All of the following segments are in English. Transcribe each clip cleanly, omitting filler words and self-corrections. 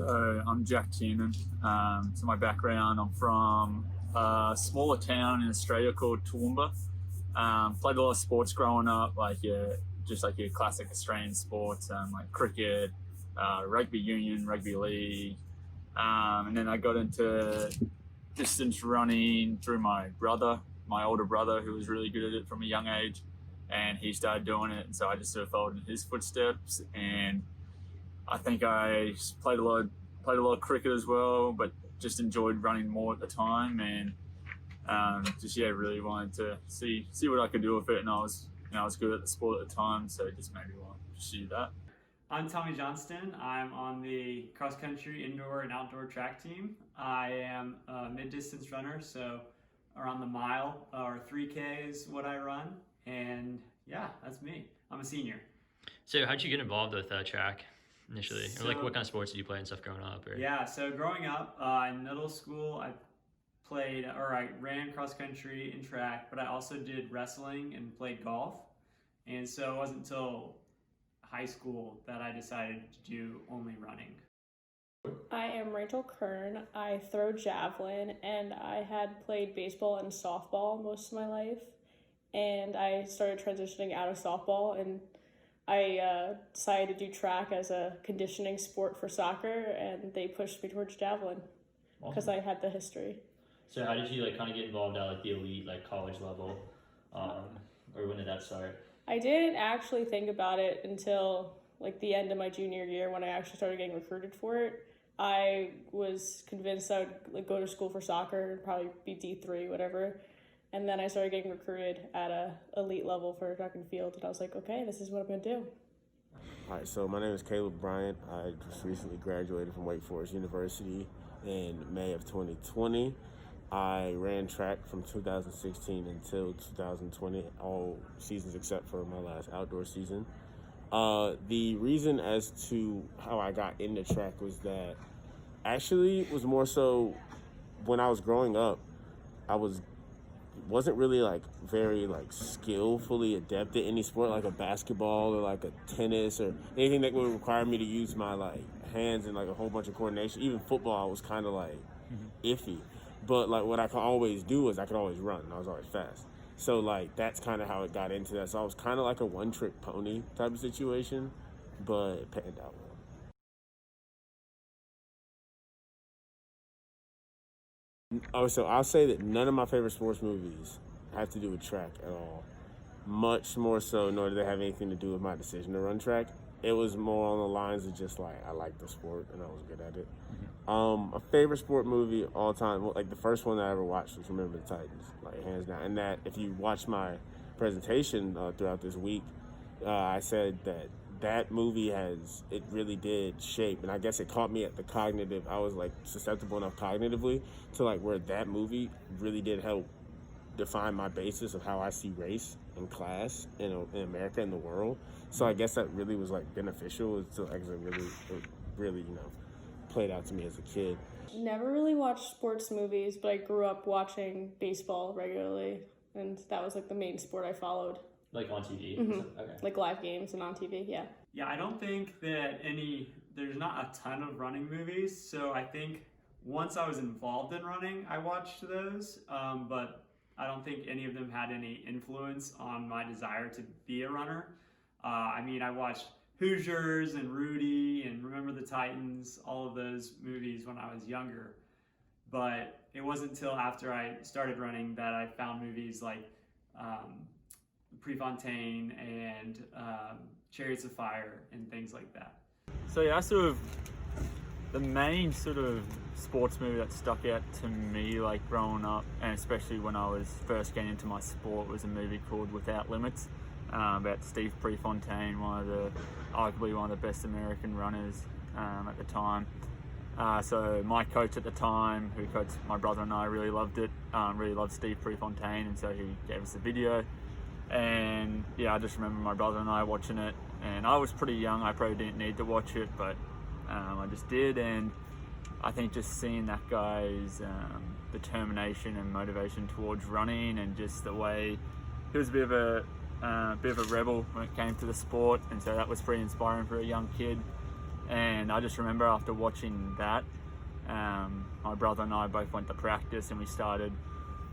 So I'm Jack Tiernan. So my background, I'm from a smaller town in Australia called Toowoomba. Played a lot of sports growing up, just like your classic Australian sports, like cricket, rugby union, rugby league. And then I got into distance running through my older brother, who was really good at it from a young age, and he started doing it, and so I just sort of followed in his footsteps. And I think I played a lot of cricket as well, but just enjoyed running more at the time, and really wanted to see what I could do with it. And I was good at the sport at the time, so just maybe want to pursue that. I'm Tommy Johnston. I'm on the cross-country indoor and outdoor track team. I am a mid-distance runner, so around the mile or 3K is what I run. And yeah, that's me. I'm a senior. So how'd you get involved with track initially? Or like what kind of sports did you play and stuff growing up? Or? Yeah, so growing up in middle school, I ran cross-country and track, but I also did wrestling and played golf. And so it wasn't until high school that I decided to do only running. I am Rachel Kern. I throw javelin, and I had played baseball and softball most of my life. And I started transitioning out of softball, and I decided to do track as a conditioning sport for soccer, and they pushed me towards javelin because I had the history. So how did you kind of get involved at the elite college level, or when did that start? I didn't actually think about it until the end of my junior year when I actually started getting recruited for it. I was convinced I would go to school for soccer and probably be D3, whatever. And then I started getting recruited at a elite level for track and field, and I was like, okay, this is what I'm gonna do. All right, so my name is Caleb Bryant. I just recently graduated from Wake Forest University in May of 2020. I ran track from 2016 until 2020, all seasons except for my last outdoor season. The reason as to how I got into track was that actually it was more so when I was growing up, I wasn't really very skillfully adept at any sport like a basketball or like a tennis or anything that would require me to use my hands and a whole bunch of coordination. Even football was kind of iffy. But what I could always do was I could always run. I was always fast. So that's kind of how it got into that. So I was kind of like a one-trick pony type of situation, but it panned out well. Oh, so I'll say that none of my favorite sports movies have to do with track at all. Much more so, nor do they have anything to do with my decision to run track. It was more on the lines of just I liked the sport and I was good at it. A favorite sport movie all time, the first one that I ever watched was Remember the Titans, hands down. And that if you watch my presentation throughout this week, I said that movie it really did shape, and I guess it caught me at the cognitive. I was susceptible enough cognitively to where that movie really did help define my basis of how I see race and class in America and the world. So I guess that really was beneficial to it really played out to me as a kid. Never really watched sports movies, but I grew up watching baseball regularly, and that was the main sport I followed. On TV? Mm-hmm. Okay. Live games and on TV, yeah. Yeah, I don't think that there's not a ton of running movies, so I think once I was involved in running, I watched those, but I don't think any of them had any influence on my desire to be a runner. I watched Hoosiers and Rudy and Remember the Titans, all of those movies when I was younger. But it wasn't until after I started running that I found movies like Prefontaine and Chariots of Fire and things like that. So yeah, the main sports movie that stuck out to me growing up, and especially when I was first getting into my sport, was a movie called Without Limits, about Steve Prefontaine, arguably one of the best American runners at the time. So my coach at the time, who coached my brother and I, really loved it, really loved Steve Prefontaine, and so he gave us a video. And yeah, I just remember my brother and I watching it, and I was pretty young, I probably didn't need to watch it, but I just did. And I think just seeing that guy's determination and motivation towards running, and just the way he was a bit of a rebel when it came to the sport, and so that was pretty inspiring for a young kid. And I just remember after watching that, my brother and I both went to practice and we started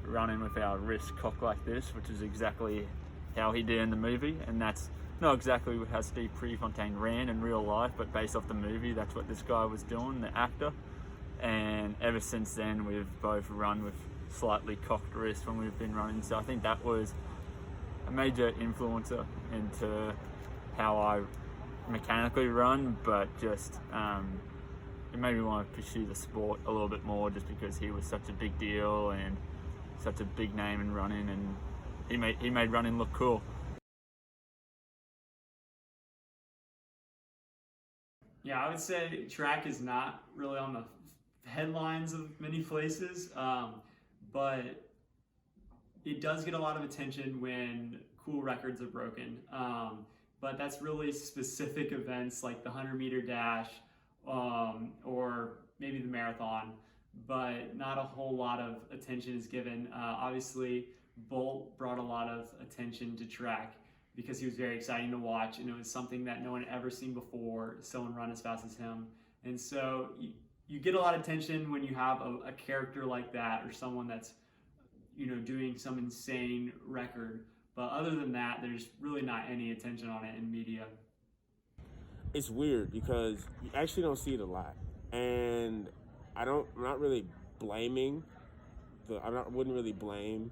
running with our wrists cocked like this, which is exactly how he did in the movie. And that's not exactly how Steve Prefontaine ran in real life, but based off the movie, that's what this guy was doing, the actor. And ever since then, we've both run with slightly cocked wrists when we've been running. So I think that was a major influencer into how I mechanically run, but just it made me want to pursue the sport a little bit more, just because he was such a big deal and such a big name in running, and he made running look cool. Yeah, I would say track is not really on the headlines of many places, but it does get a lot of attention when cool records are broken. But that's really specific events like the 100-meter dash or maybe the marathon, but not a whole lot of attention is given. Obviously, Bolt brought a lot of attention to track because he was very exciting to watch, and it was something that no one had ever seen before, someone run as fast as him. And so you get a lot of attention when you have a character like that, or someone that's, you know, doing some insane record. But other than that, there's really not any attention on it in media. It's weird because you actually don't see it a lot, and I'm not really blaming wouldn't really blame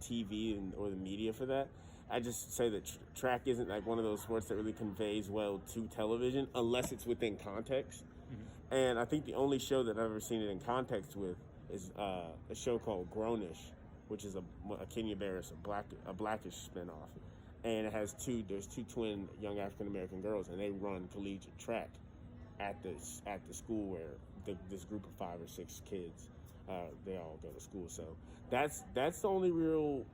TV or the media for that. I just say that track isn't like one of those sports that really conveys well to television unless it's within context. Mm-hmm. And I think the only show that I've ever seen it in context with is a show called Grownish, which is a Kenya Barris, a Blackish spinoff. And it has there's two twin young African-American girls, and they run collegiate track at the school where this group of 5 or 6 kids, they all go to school. So that's the only real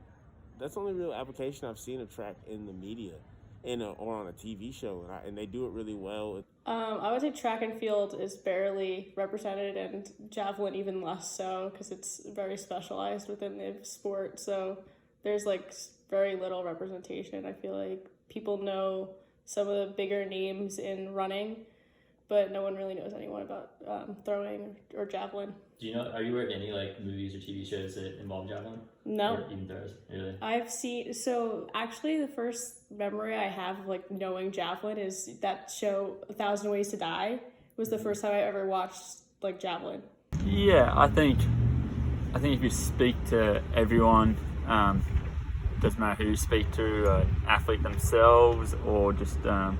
application I've seen of track in the media, or on a TV show, and they do it really well. I would say track and field is barely represented, and javelin even less so, because it's very specialized within the sport. So there's like very little representation. I feel like people know some of the bigger names in running, but no one really knows anyone about throwing or javelin. Do you know, are you aware of any like movies or TV shows that involve javelin? No. Or even throws, really? I've seen, so actually the first memory I have of like knowing javelin is that show 1,000 Ways to Die. It was the first time I ever watched like javelin. Yeah, I think if you speak to everyone, doesn't matter who you speak to, an athlete themselves or just a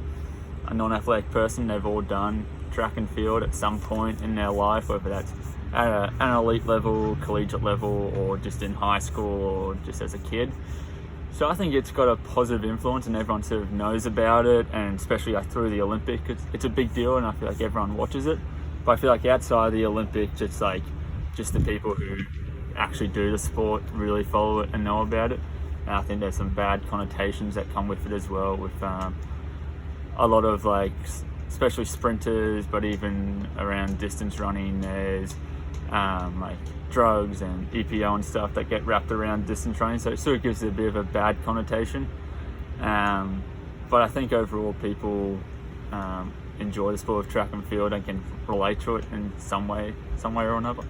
non-athletic person, they've all done track and field at some point in their life, whether that's at an elite level, collegiate level, or just in high school or just as a kid. So I think it's got a positive influence and everyone sort of knows about it, and especially like through the Olympics, it's a big deal and I feel like everyone watches it. But I feel like outside of the Olympics, it's like just the people who actually do the sport really follow it and know about it. And I think there's some bad connotations that come with it as well, with a lot of like, especially sprinters, but even around distance running, there's like drugs and EPO and stuff that get wrapped around distance running, so it sort of gives it a bit of a bad connotation. But I think overall people enjoy the sport of track and field and can relate to it in some way or another.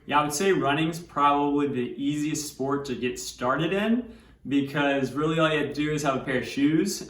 Yeah, I would say running's probably the easiest sport to get started in, because really all you have to do is have a pair of shoes.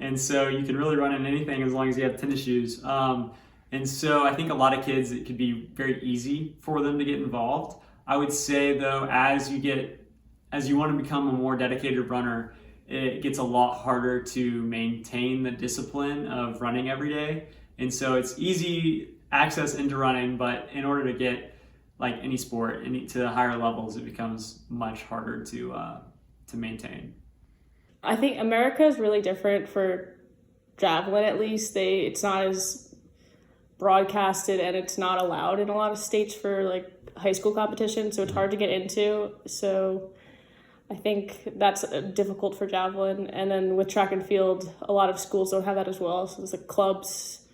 And so you can really run in anything as long as you have tennis shoes. And so I think a lot of kids, it could be very easy for them to get involved. I would say though, as you want to become a more dedicated runner, it gets a lot harder to maintain the discipline of running every day. And so it's easy access into running, but in order to get like any sport to the higher levels, it becomes much harder to maintain. I think America is really different for javelin, at least. It's not as broadcasted and it's not allowed in a lot of states for like high school competition, so it's hard to get into. So I think that's difficult for javelin. And then with track and field, a lot of schools don't have that as well, so it's like clubs.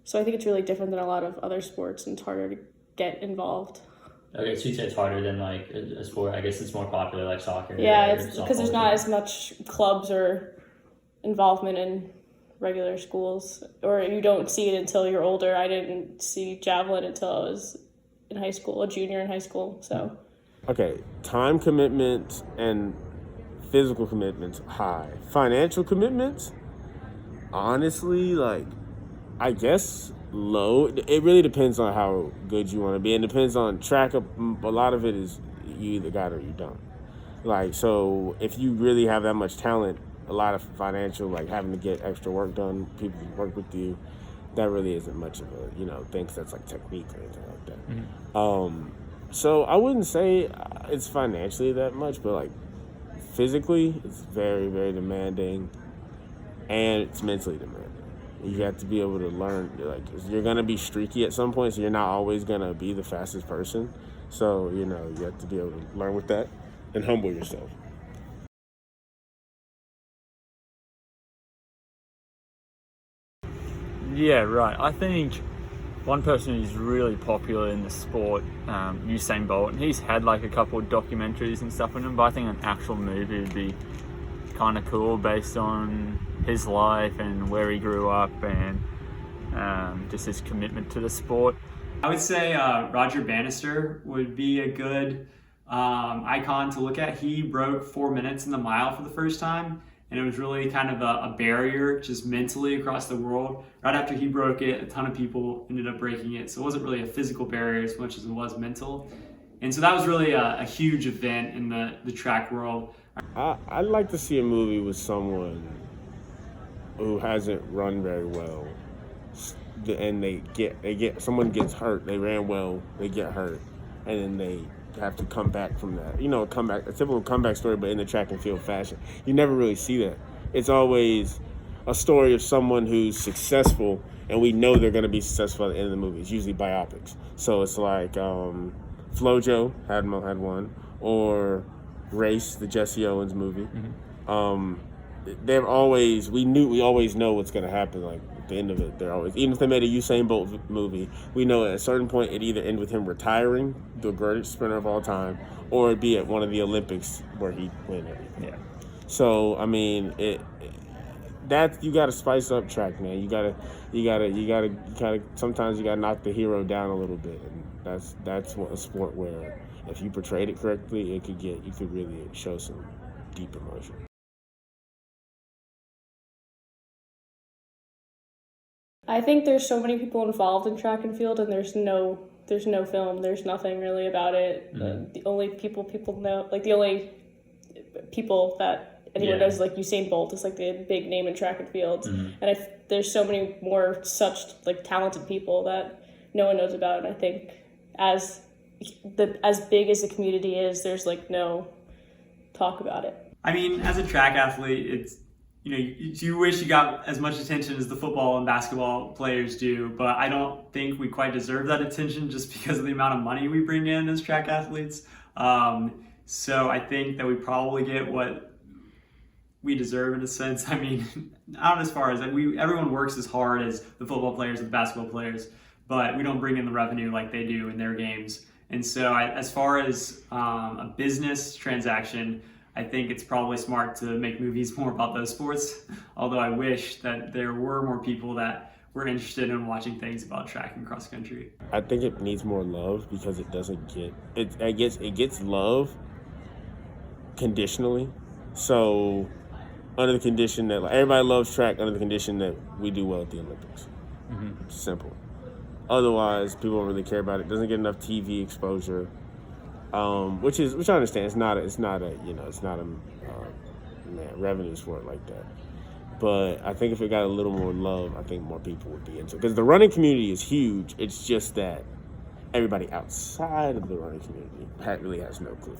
So I think it's really different than a lot of other sports and it's harder to get involved. Okay, so you'd say it's harder than like a sport. I guess it's more popular like soccer. Yeah, or it's softball because there's or not something. as much clubs or involvement in regular schools, or you don't see it until you're older. I didn't see javelin until I was in high school, a junior in high school. So Okay, time commitments and physical commitments high. Financial commitments, honestly, like I guess low. It really depends on how good you want to be, and depends on track. A lot of it is you either got it or you don't. Like, so if you really have that much talent, a lot of financial, like having to get extra work done, people to work with you, that really isn't much of a thing that's like technique or anything like that. So I wouldn't say it's financially that much, but like physically, it's very, very demanding, and it's mentally demanding. You have to be able to learn, like, you're gonna be streaky at some point, so you're not always gonna be the fastest person. So you have to be able to learn with that and humble yourself. Yeah, right. I think one person who's really popular in the sport, Usain Bolt, and he's had like a couple of documentaries and stuff on him, but I think an actual movie would be kind of cool based on his life and where he grew up and just his commitment to the sport. I would say Roger Bannister would be a good icon to look at. He broke 4 minutes in the mile for the first time, and it was really kind of a barrier just mentally across the world. Right after he broke it, a ton of people ended up breaking it, so it wasn't really a physical barrier as much as it was mental. And so that was really a huge event in the track world. I'd like to see a movie with someone who hasn't run very well, and someone gets hurt. They ran well, they get hurt, and then they have to come back from that. A typical comeback story, but in the track and field fashion. You never really see that. It's always a story of someone who's successful, and we know they're going to be successful at the end of the movie. It's usually biopics. So it's like FloJo had one, or Race, the Jesse Owens movie. We always know what's going to happen. Like at the end of it, they're always, even if they made a Usain Bolt movie, we know at a certain point it either end with him retiring, the greatest sprinter of all time, or it'd be at one of the Olympics where he win everything. Yeah. So I mean, that you got to spice up track, man. You gotta. Sometimes you gotta knock the hero down a little bit, and that's what a sport where if you portrayed it correctly, you could really show some deep emotion. I think there's so many people involved in track and field, and there's no film. There's nothing really about it. The only people know, like the only people that anyone knows, like Usain Bolt is like the big name in track and field, and there's so many more such like talented people that no one knows about. And I think as big as the community is, there's like no talk about it. I mean, as a track athlete, it's you wish you got as much attention as the football and basketball players do, but I don't think we quite deserve that attention just because of the amount of money we bring in as track athletes. So I think that we probably get what we deserve in a sense. I mean, not as far as everyone works as hard as the football players and the basketball players, but we don't bring in the revenue like they do in their games. And so as far as a business transaction, I think it's probably smart to make movies more about those sports, although I wish that there were more people that were interested in watching things about track and cross country. I think it needs more love because it doesn't get it gets love conditionally. So under the condition that like, everybody loves track, under the condition that we do well at the Olympics. It's simple. Otherwise, people don't really care about it. It doesn't get enough TV exposure. Which I understand. It's not a revenue sport like that. But I think if it got a little more love, I think more people would be into it. Because the running community is huge. It's just that everybody outside of the running community really has no clue.